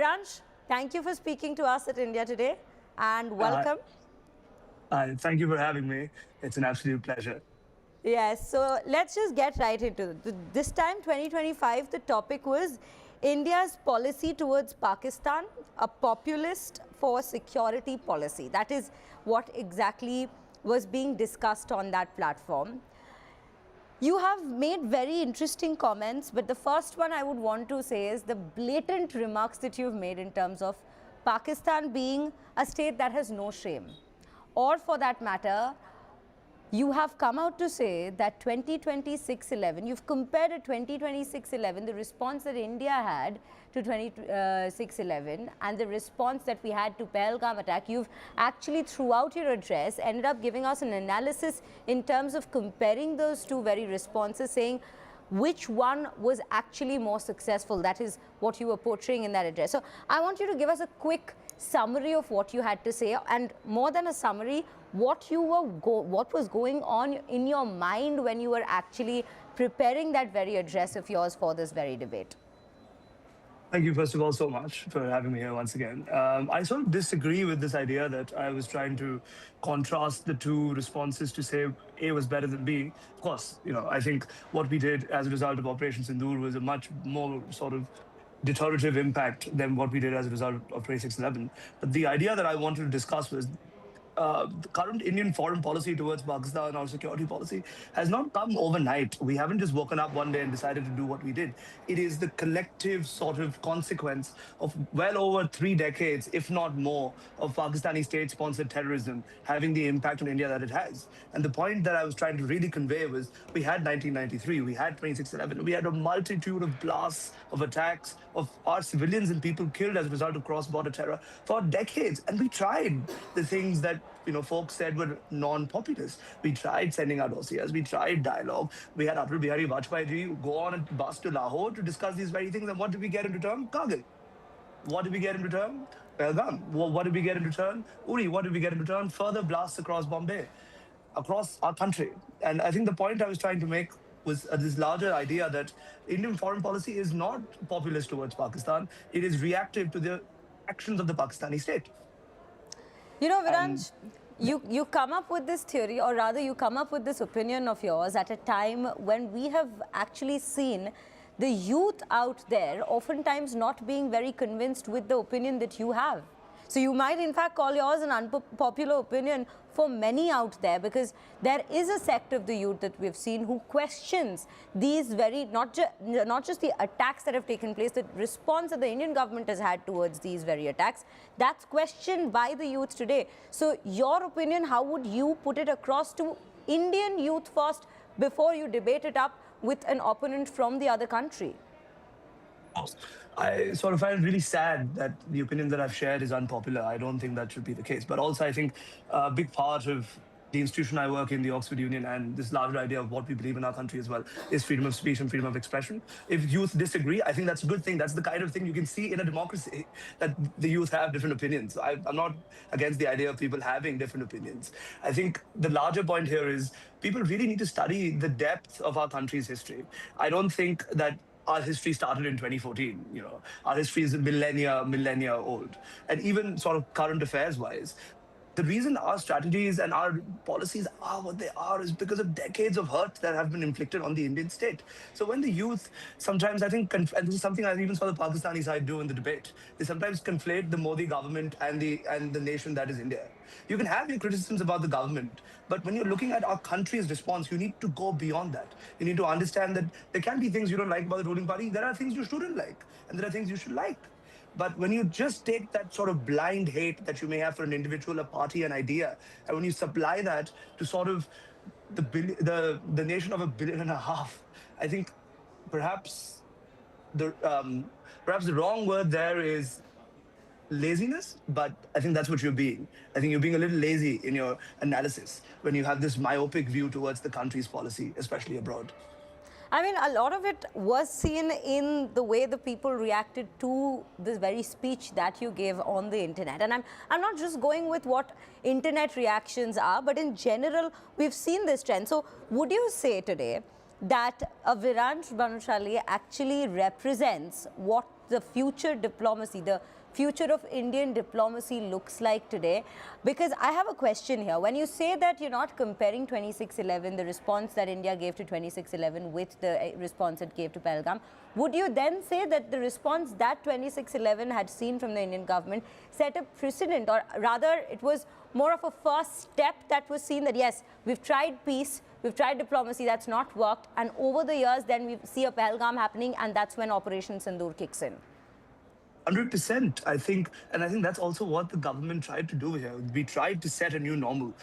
Viraansh, thank you for speaking to us at India Today and Uh, welcome. Thank you for having me. It's an absolute pleasure. Yes, so let's just get right into it. This time, 2025, the topic was India's policy towards Pakistan, a populist for security policy. That is what exactly was being discussed on that platform. You have made very interesting comments, but the first one I would want to say is the blatant remarks that you've made in terms of Pakistan being a state that has no shame. Or for that matter, you have come out to say that 2026-11, you've compared a 2026-11, the response that India had to 26-11 and the response that we had to Pahalgam attack. You've actually throughout your address ended up giving us an analysis in terms of comparing those two very responses, saying which one was actually more successful. That is what you were portraying in that address. So I want you to give us a quick summary of what you had to say, and more than a summary, what was going on in your mind when you were actually preparing that very address of yours for this very debate. Thank you, first of all, so much for having me here once again. I sort of disagree with this idea that I was trying to contrast the two responses to say A was better than B. Of course, I think what we did as a result of Operation Sindoor was a much more sort of deterrative impact than what we did as a result of 26/11. But the idea that I wanted to discuss was the current Indian foreign policy towards Pakistan, our security policy, has not come overnight. We haven't just woken up one day and decided to do what we did. It is the collective sort of consequence of well over 3 decades, if not more, of Pakistani state-sponsored terrorism having the impact on India that it has. And the point that I was trying to really convey was we had 1993, we had 26/11, we had a multitude of blasts, of attacks, of our civilians and people killed as a result of cross-border terror for decades. And we tried the things that folks said were non-populist. We tried sending out OCS, we tried dialogue. We had Atal Bihari Vajpayee ji go on a bus to Lahore to discuss these very things. And what did we get in return? Kargil. What did we get in return? Pahalgam. What did we get in return? Uri. What did we get in return? Further blasts across Bombay, across our country. And I think the point I was trying to make was this larger idea that Indian foreign policy is not populist towards Pakistan. It is reactive to the actions of the Pakistani state. You know, And Viransh, you come up with this theory, or rather you come up with this opinion of yours at a time when we have actually seen the youth out there oftentimes not being very convinced with the opinion that you have. So you might in fact call yours an unpopular opinion for many out there, because there is a sect of the youth that we've seen who questions these very, not just the attacks that have taken place, the response that the Indian government has had towards these very attacks, that's questioned by the youth today. So your opinion, how would you put it across to Indian youth first before you debate it up with an opponent from the other country? I sort of find it really sad that the opinion that I've shared is unpopular. I don't think that should be the case. But also, I think a big part of the institution I work in, the Oxford Union, and this larger idea of what we believe in our country as well, is freedom of speech and freedom of expression. If youth disagree, I think that's a good thing. That's the kind of thing you can see in a democracy, that the youth have different opinions. I'm not against the idea of people having different opinions. I think the larger point here is people really need to study the depth of our country's history. I don't think that our history started in 2014. Our history is millennia old. And even sort of current affairs wise, the reason our strategies and our policies are what they are is because of decades of hurt that have been inflicted on the Indian state. So when the youth sometimes, I think, and this is something I even saw the Pakistani side do in the debate, they sometimes conflate the Modi government and the nation that is India. You can have your criticisms about the government, but when you're looking at our country's response, you need to go beyond that. You need to understand that there can be things you don't like about the ruling party. There are things you shouldn't like, and there are things you should like. But when you just take that sort of blind hate that you may have for an individual, a party, an idea, and when you supply that to sort of the nation of 1.5 billion, I think perhaps the perhaps the wrong word there is laziness, but I think that's what you're being. I think you're being a little lazy in your analysis when you have this myopic view towards the country's policy, especially abroad. I mean, a lot of it was seen in the way the people reacted to this very speech that you gave on the internet. And I'm not just going with what internet reactions are, but in general, we've seen this trend. So would you say today that a Viraansh Bhanushali actually represents what the future diplomacy, the future of Indian diplomacy looks like today? Because I have a question here. When you say that you're not comparing 2611, the response that India gave to 2611 with the response it gave to Pahalgam, would you then say that the response that 2611 had seen from the Indian government set a precedent, or rather it was more of a first step that was seen that yes, we've tried peace, we've tried diplomacy, that's not worked, and over the years then we see a Pahalgam happening, and that's when Operation Sindoor kicks in? 100%, I think, and I think that's also what the government tried to do here. We tried to set a new normal.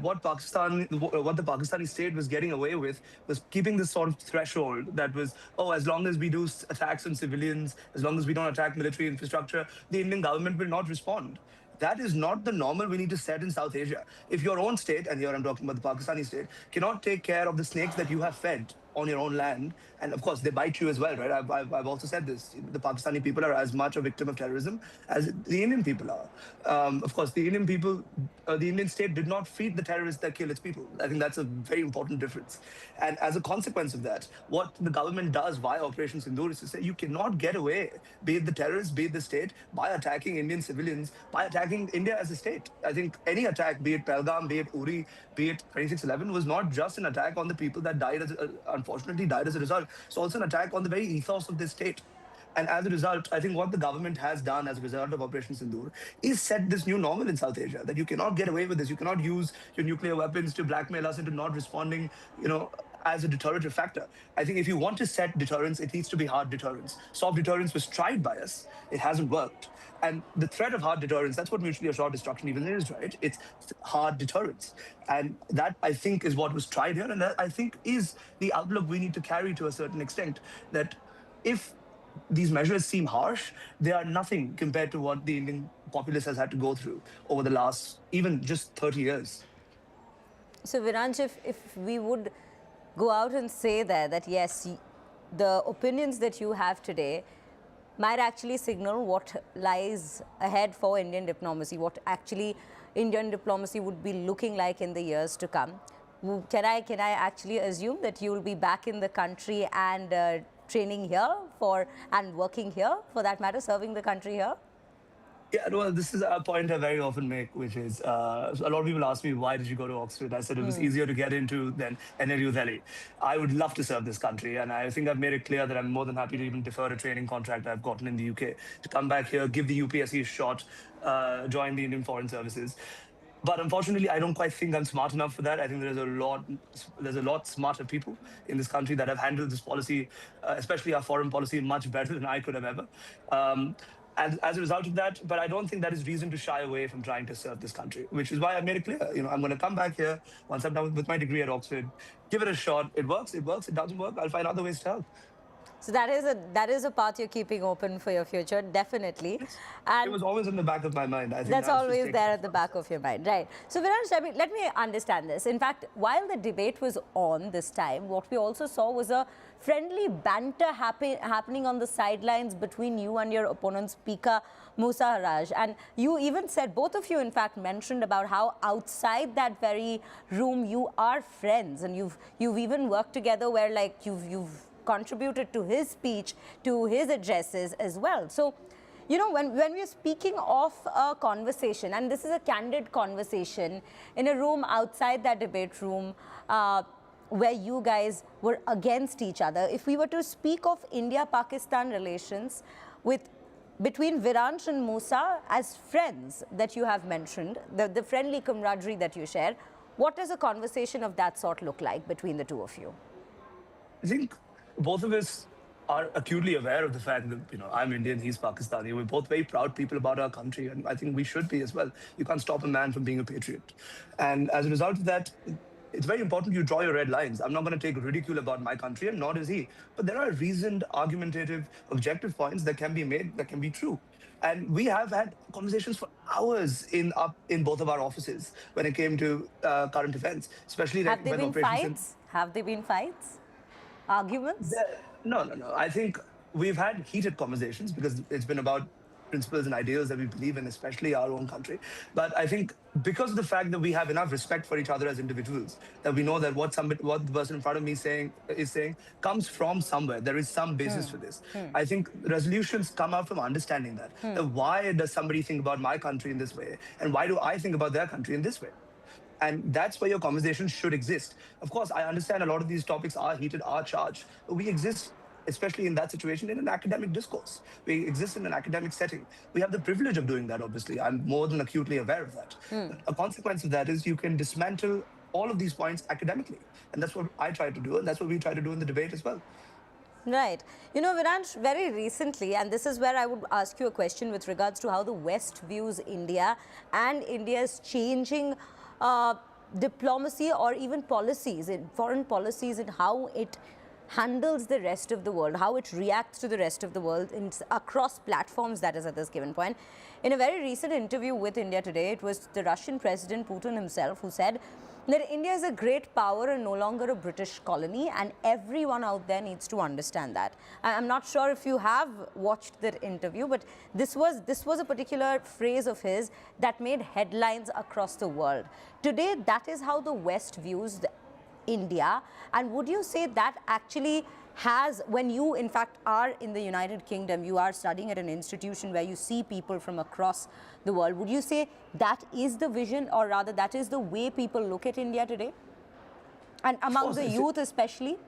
What the Pakistani state was getting away with was keeping this sort of threshold that was, oh, as long as we do attacks on civilians, as long as we don't attack military infrastructure, the Indian government will not respond. That is not the normal we need to set in South Asia. If your own state, and here I'm talking about the Pakistani state, cannot take care of the snakes that you have fed on your own land, and of course they bite you as well, right? I've also said this. The Pakistani people are as much a victim of terrorism as the Indian people are. Of course, the Indian people, the Indian state did not feed the terrorists that kill its people. I think that's a very important difference. And as a consequence of that, what the government does via Operation Sindoor is to say you cannot get away, be it the terrorists, be it the state, by attacking Indian civilians, by attacking India as a state. I think any attack, be it Pahalgam, be it Uri, be it 2611, was not just an attack on the people that died, unfortunately died as a result. It's also an attack on the very ethos of this state. And as a result, I think what the government has done as a result of Operation Sindoor is set this new normal in South Asia, that you cannot get away with this. You cannot use your nuclear weapons to blackmail us into not responding, as a deterrent factor. I think if you want to set deterrence, it needs to be hard deterrence. Soft deterrence was tried by us. It hasn't worked. And the threat of hard deterrence, that's what mutually assured destruction even is, right? It's hard deterrence. And that, I think, is what was tried here. And that, I think, is the outlook we need to carry to a certain extent, that if these measures seem harsh, they are nothing compared to what the Indian populace has had to go through over the last, even just 30 years. So Viraansh, if we would go out and say that yes, the opinions that you have today might actually signal what lies ahead for Indian diplomacy, what actually Indian diplomacy would be looking like in the years to come. Can I actually assume that you will be back in the country and training here and working here, for that matter, serving the country here? Yeah, well, this is a point I very often make, which is a lot of people ask me, why did you go to Oxford? I said it was easier to get into than NLU Delhi. I would love to serve this country, and I think I've made it clear that I'm more than happy to even defer a training contract I've gotten in the UK to come back here, give the UPSC a shot, join the Indian Foreign Services. But unfortunately, I don't quite think I'm smart enough for that. I think there's a lot smarter people in this country that have handled this policy, especially our foreign policy, much better than I could have ever. And as a result of that, but I don't think that is reason to shy away from trying to serve this country, which is why I made it clear. I'm going to come back here once I'm done with my degree at Oxford, give it a shot. It works. It doesn't work, I'll find other ways to help. So that is a path you're keeping open for your future, definitely. And it was always in the back of my mind. I think that's always there at the back of your mind, right? So Viraansh, let me understand this. In fact, while the debate was on this time, what we also saw was a friendly banter happening on the sidelines between you and your opponent, Speaker Musa Harraj. And you even said, both of you in fact mentioned about how outside that very room you are friends, and you've even worked together where like you've contributed to his speech, to his addresses as well. So, when we're speaking of a conversation, and this is a candid conversation in a room outside that debate room where you guys were against each other, if we were to speak of India-Pakistan relations between Viraansh and Musa as friends that you have mentioned, the friendly camaraderie that you share, what does a conversation of that sort look like between the two of you? I think both of us are acutely aware of the fact that, I'm Indian, he's Pakistani. We're both very proud people about our country, and I think we should be as well. You can't stop a man from being a patriot. And as a result of that, it's very important you draw your red lines. I'm not going to take ridicule about my country, and nor is he. But there are reasoned, argumentative, objective points that can be made, that can be true. And we have had conversations for hours in both of our offices when it came to current events, especially have there been fights? Have there been fights? Arguments? No. I think we've had heated conversations because it's been about principles and ideals that we believe in, especially our own country. But I think because of the fact that we have enough respect for each other as individuals, that we know that what the person in front of me is saying comes from somewhere. There is some basis for this. I think resolutions come out from understanding that why does somebody think about my country in this way, and why do I think about their country in this way? And that's where your conversation should exist. Of course, I understand a lot of these topics are heated, are charged, but we exist, especially in that situation, in an academic discourse. We exist in an academic setting. We have the privilege of doing that, obviously. I'm more than acutely aware of that. But a consequence of that is you can dismantle all of these points academically. And that's what I try to do, and that's what we try to do in the debate as well. Right. You know, Viraansh, very recently, and this is where I would ask you a question with regards to how the West views India and India's changing diplomacy or even policies, foreign policies, and how it handles the rest of the world, how it reacts to the rest of the world across platforms, that is at this given point. In a very recent interview with India Today, it was the Russian President Putin himself who said that India is a great power and no longer a British colony, and everyone out there needs to understand that. I'm not sure if you have watched that interview, but this was a particular phrase of his that made headlines across the world. Today, that is how the West views India. And would you say that actually has, when you in fact are in the United Kingdom, you are studying at an institution where you see people from across the world, would you say that is the vision, or rather that is the way people look at India today? And among the youth especially?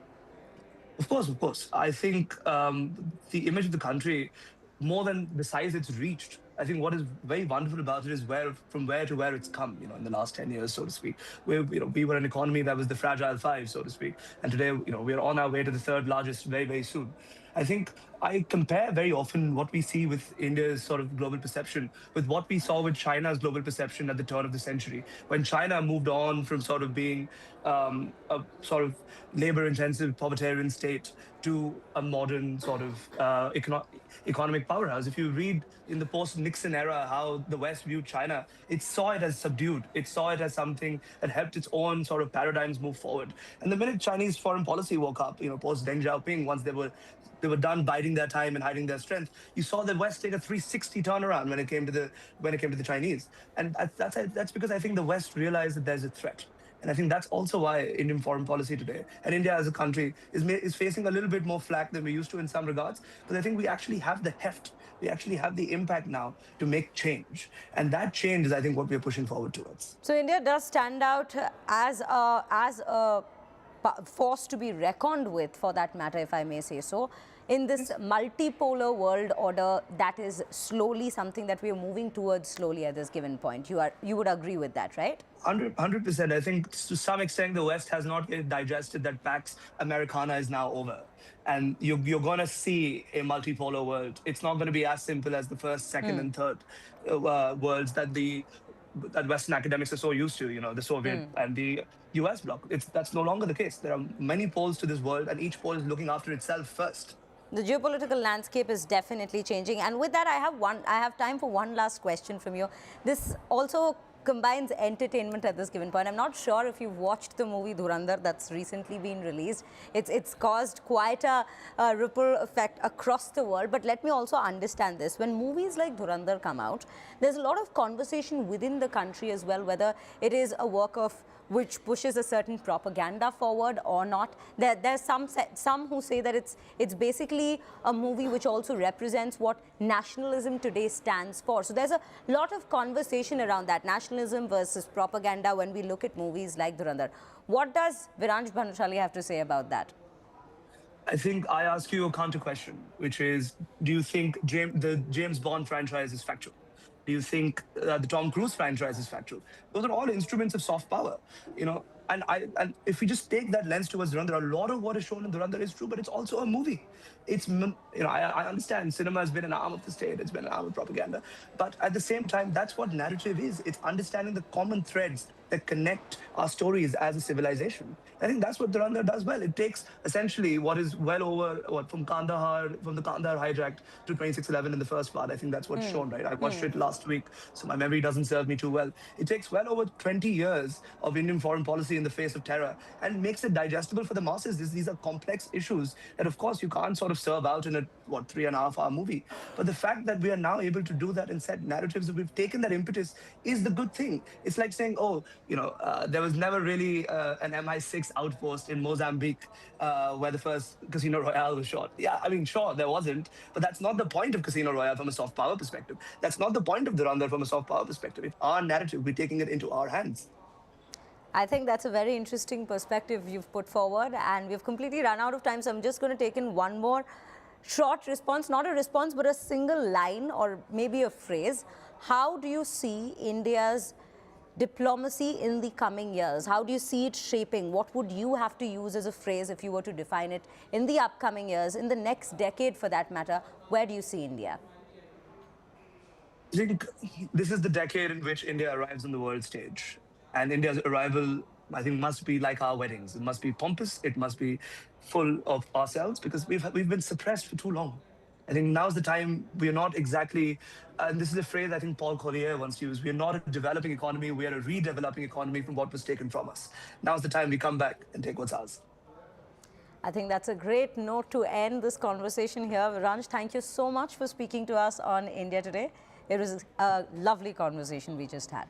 Of course, of course. I think the image of the country, more than the size it's reached, I think what is very wonderful about it is from where to where it's come, in the last 10 years, so to speak. We were an economy that was the fragile five, so to speak. And today, we're on our way to the third largest very, very soon. I think I compare very often what we see with India's sort of global perception with what we saw with China's global perception at the turn of the century, when China moved on from sort of being a sort of labor-intensive, proletarian state to a modern sort of economic powerhouse. If you read in the post-Nixon era how the West viewed China, it saw it as subdued. It saw it as something that helped its own sort of paradigms move forward. And the minute Chinese foreign policy woke up, post Deng Xiaoping, once they were done biding their time and hiding their strength, you saw the West take a 360 turnaround when it came to the Chinese. And that's because I think the West realized that there's a threat. And I think that's also why Indian foreign policy today, and India as a country, is facing a little bit more flack than we used to in some regards. But I think we actually have the heft, we actually have the impact now to make change. And that change is, I think, what we're pushing forward towards. So India does stand out as a force to be reckoned with, for that matter, if I may say so, in this multipolar world order that is slowly something that we are moving towards slowly at this given point. You would agree with that, right? 100%. I think to some extent the West has not yet digested that Pax Americana is now over. And you're going to see a multipolar world. It's not going to be as simple as the first, second, and third worlds that Western academics are so used to, the Soviet and the US bloc. That's no longer the case. There are many poles to this world, and each pole is looking after itself first. The geopolitical landscape is definitely changing. And with that, I have time for one last question from you. This also combines entertainment at this given point. I'm not sure if you've watched the movie Dhurandhar that's recently been released. It's caused quite a ripple effect across the world. But let me also understand this. When movies like Dhurandhar come out, there's a lot of conversation within the country as well, whether it is a work of which pushes a certain propaganda forward or not. There's some who say that it's basically a movie which also represents what nationalism today stands for. So there's a lot of conversation around that, nationalism versus propaganda, when we look at movies like Dhurandhar. What does Viraansh Bhanushali have to say about that? I think I ask you a counter question, which is, do you think the James Bond franchise is factual? Do you think the Tom Cruise franchise is factual? Those are all instruments of soft power, And if we just take that lens towards Dhurandhar, a lot of what is shown in Dhurandhar is true, but it's also a movie. I understand cinema has been an arm of the state, it's been an arm of propaganda, but at the same time, that's what narrative is. It's understanding the common threads that connect our stories as a civilization. I think that's what Dhurandhar does well. It takes essentially what is well over from the Kandahar hijack to 26/11 in the first part. I think that's what's shown, right? I watched it last week, so my memory doesn't serve me too well. It takes well over 20 years of Indian foreign policy in the face of terror and makes it digestible for the masses. These are complex issues that, of course, you can't sort of serve out in a 3.5 hour movie. But the fact that we are now able to do that and set narratives, that we've taken that impetus, is the good thing. It's like saying, oh, there was never really an MI6 outpost in Mozambique where the first Casino Royale was shot. Yeah, I mean, sure, there wasn't, but that's not the point of Casino Royale from a soft power perspective. That's not the point of Dhurandhar from a soft power perspective. It's our narrative. We're taking it into our hands. I think that's a very interesting perspective you've put forward, and we've completely run out of time, so I'm just going to take in one more short response, not a response, but a single line or maybe a phrase. How do you see India's diplomacy in the coming years? How do you see it shaping? What would you have to use as a phrase if you were to define it in the upcoming years, in the next decade for that matter? Where do you see India? I think this is the decade in which India arrives on the world stage. And India's arrival, I think, must be like our weddings. It must be pompous. It must be full of ourselves, because we've been suppressed for too long. I think now's the time. We are not exactly, and this is a phrase I think Paul Collier once used, we are not a developing economy, we are a redeveloping economy from what was taken from us. Now's the time we come back and take what's ours. I think that's a great note to end this conversation here. Viraansh, thank you so much for speaking to us on India Today. It was a lovely conversation we just had.